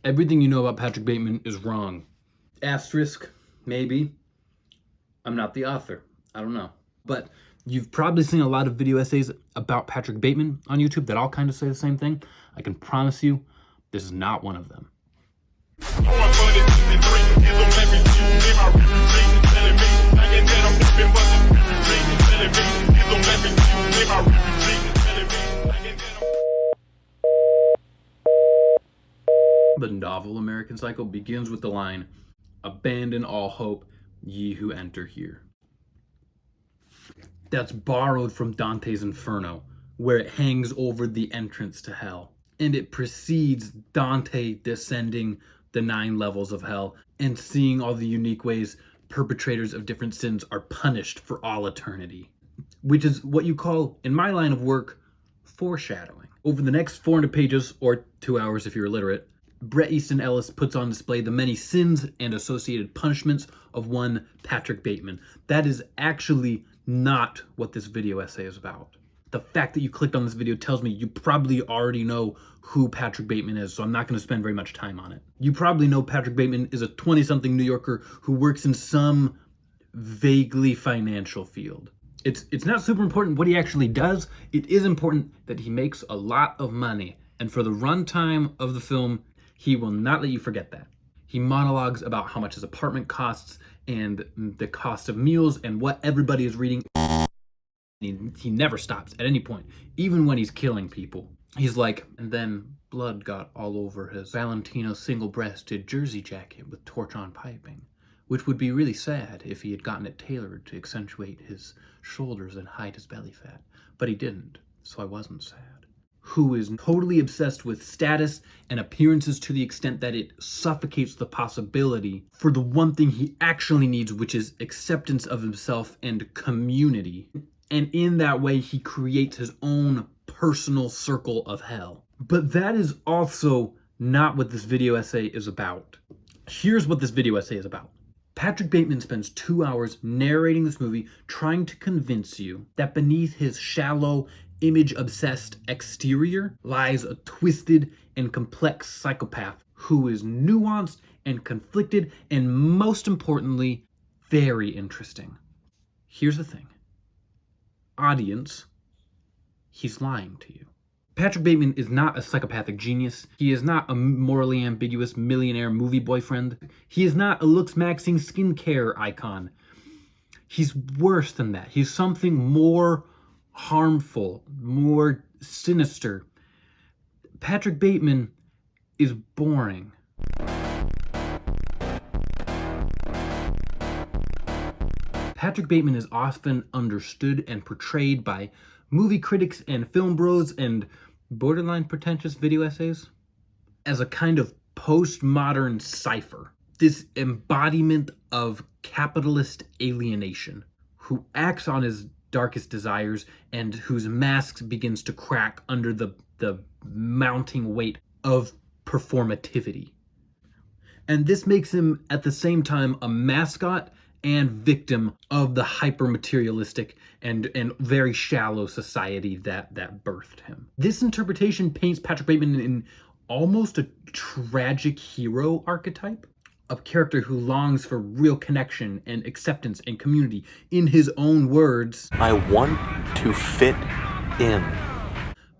Everything you know about Patrick Bateman is wrong. Asterisk, maybe. I'm not the author. I don't know. But you've probably seen a lot of video essays about Patrick Bateman on YouTube that all kind of say the same thing. I can promise you, this is not one of them. The novel American Psycho begins with the line, "Abandon all hope, ye who enter here." That's borrowed from Dante's Inferno, where it hangs over the entrance to hell. And it precedes Dante descending the 9 levels of hell and seeing all the unique ways perpetrators of different sins are punished for all eternity, which is what you call, in my line of work, foreshadowing. Over the next 400 pages, or 2 hours if you're illiterate, Bret Easton Ellis puts on display the many sins and associated punishments of one Patrick Bateman. That is actually not what this video essay is about. The fact that you clicked on this video tells me you probably already know who Patrick Bateman is, so I'm not going to spend very much time on it. You probably know Patrick Bateman is a 20-something New Yorker who works in some vaguely financial field. It's not super important what he actually does. It is important that he makes a lot of money, and for the runtime of the film, he will not let you forget that. He monologues about how much his apartment costs and the cost of meals and what everybody is reading. He never stops at any point, even when he's killing people. He's like, and then blood got all over his Valentino single-breasted jersey jacket with torch-on piping, which would be really sad if he had gotten it tailored to accentuate his shoulders and hide his belly fat. But he didn't, so I wasn't sad. Who is totally obsessed with status and appearances to the extent that it suffocates the possibility for the one thing he actually needs, which is acceptance of himself and community. And in that way, he creates his own personal circle of hell. But that is also not what this video essay is about. Here's what this video essay is about. Patrick Bateman spends 2 hours narrating this movie, trying to convince you that beneath his shallow, image-obsessed exterior lies a twisted and complex psychopath who is nuanced and conflicted and, most importantly, very interesting. Here's the thing. Audience, he's lying to you. Patrick Bateman is not a psychopathic genius. He is not a morally ambiguous millionaire movie boyfriend. He is not a looks-maxing skincare icon. He's worse than that. He's something more harmful, more sinister. Patrick Bateman is boring. Patrick Bateman is often understood and portrayed by movie critics and film bros and borderline pretentious video essays as a kind of postmodern cipher. This embodiment of capitalist alienation who acts on his darkest desires and whose mask begins to crack under the mounting weight of performativity. And this makes him at the same time a mascot and victim of the hyper-materialistic and very shallow society that birthed him. This interpretation paints Patrick Bateman in almost a tragic hero archetype, a character who longs for real connection and acceptance and community. In his own words, I want to fit in.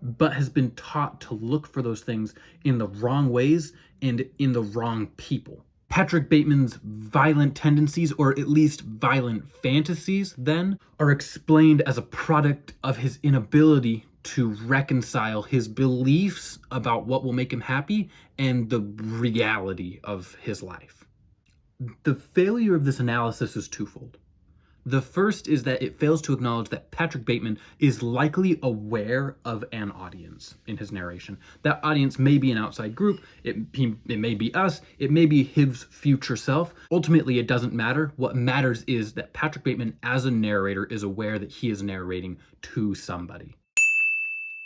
But has been taught to look for those things in the wrong ways and in the wrong people. Patrick Bateman's violent tendencies, or at least violent fantasies, then, are explained as a product of his inability to reconcile his beliefs about what will make him happy and the reality of his life. The failure of this analysis is twofold. The first is that it fails to acknowledge that Patrick Bateman is likely aware of an audience in his narration. That audience may be an outside group, it may be us, it may be his future self. Ultimately, it doesn't matter. What matters is that Patrick Bateman, as a narrator, is aware that he is narrating to somebody.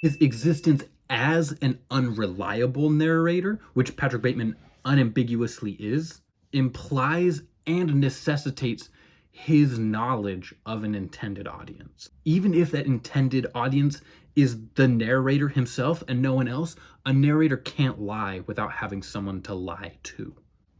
His existence as an unreliable narrator, which Patrick Bateman unambiguously is, implies and necessitates his knowledge of an intended audience. Even if that intended audience is the narrator himself and no one else, a narrator can't lie without having someone to lie to.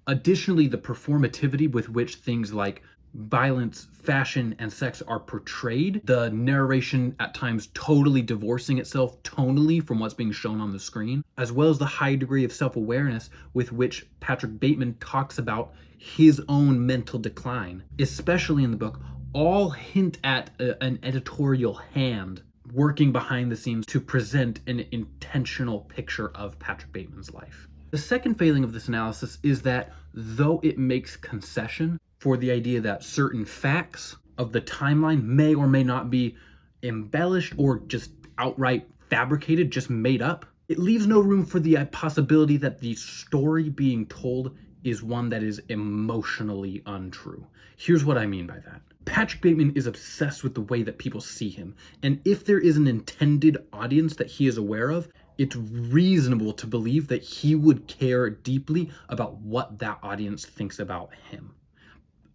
Additionally, the performativity with which things like violence, fashion, and sex are portrayed, the narration at times totally divorcing itself tonally from what's being shown on the screen, as well as the high degree of self-awareness with which Patrick Bateman talks about his own mental decline, especially in the book, all hint at an editorial hand working behind the scenes to present an intentional picture of Patrick Bateman's life. The second failing of this analysis is that though it makes concession for the idea that certain facts of the timeline may or may not be embellished or just outright fabricated, just made up, it leaves no room for the possibility that the story being told is one that is emotionally untrue. Here's what I mean by that. Patrick Bateman is obsessed with the way that people see him, and if there is an intended audience that he is aware of, it's reasonable to believe that he would care deeply about what that audience thinks about him.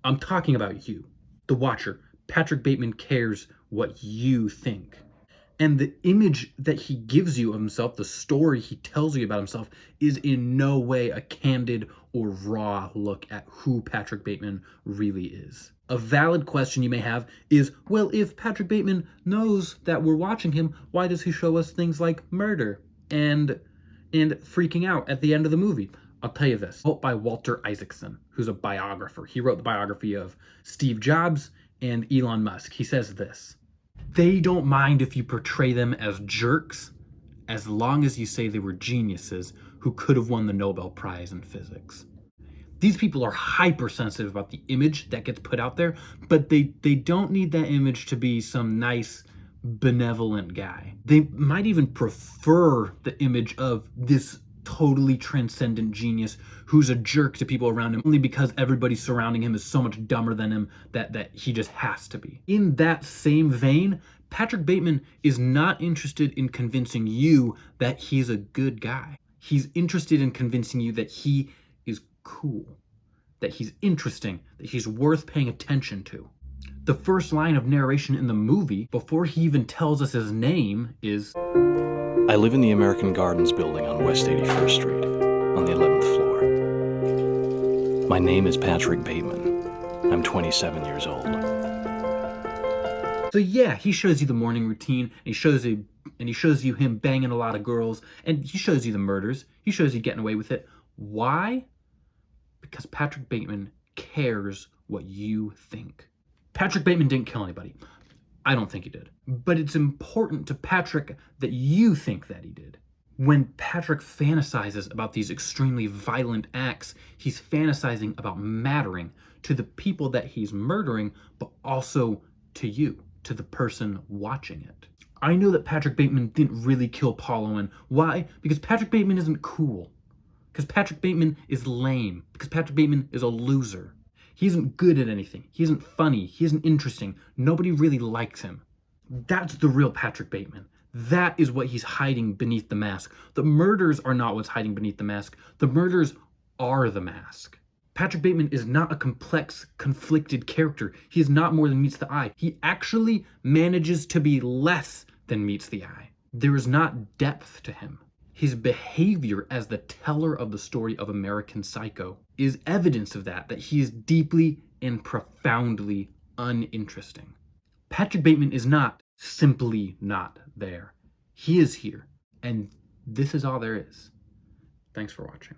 I'm talking about you, the watcher. Patrick Bateman cares what you think. And the image that he gives you of himself, the story he tells you about himself, is in no way a candid or raw look at who Patrick Bateman really is. A valid question you may have is, well, if Patrick Bateman knows that we're watching him, why does he show us things like murder and freaking out at the end of the movie? I'll tell you this. Quote by Walter Isaacson, who's a biographer. He wrote the biography of Steve Jobs and Elon Musk. He says this: they don't mind if you portray them as jerks as long as you say they were geniuses who could have won the Nobel Prize in physics. These people are hypersensitive about the image that gets put out there, but they don't need that image to be some nice, benevolent guy. They might even prefer the image of this totally transcendent genius who's a jerk to people around him only because everybody surrounding him is so much dumber than him that he just has to be. In that same vein, Patrick Bateman is not interested in convincing you that he's a good guy. He's interested in convincing you that he is cool, that he's interesting, that he's worth paying attention to. The first line of narration in the movie, before he even tells us his name, is, I live in the American Gardens building on West 81st Street, on the 11th floor. My name is Patrick Bateman. I'm 27 years old. So yeah, he shows you the morning routine, and he shows you him banging a lot of girls, and he shows you the murders. He shows you getting away with it. Why? Because Patrick Bateman cares what you think. Patrick Bateman didn't kill anybody. I don't think he did. But it's important to Patrick that you think that he did. When Patrick fantasizes about these extremely violent acts, he's fantasizing about mattering to the people that he's murdering, but also to you, to the person watching it. I know that Patrick Bateman didn't really kill Paul Owen. Why? Because Patrick Bateman isn't cool. Because Patrick Bateman is lame. Because Patrick Bateman is a loser. He isn't good at anything. He isn't funny. He isn't interesting. Nobody really likes him. That's the real Patrick Bateman. That is what he's hiding beneath the mask. The murders are not what's hiding beneath the mask. The murders are the mask. Patrick Bateman is not a complex, conflicted character. He is not more than meets the eye. He actually manages to be less than meets the eye. There is not depth to him. His behavior as the teller of the story of American Psycho is evidence of that he is deeply and profoundly uninteresting. Patrick Bateman is not simply not there. He is here, and this is all there is. Thanks for watching.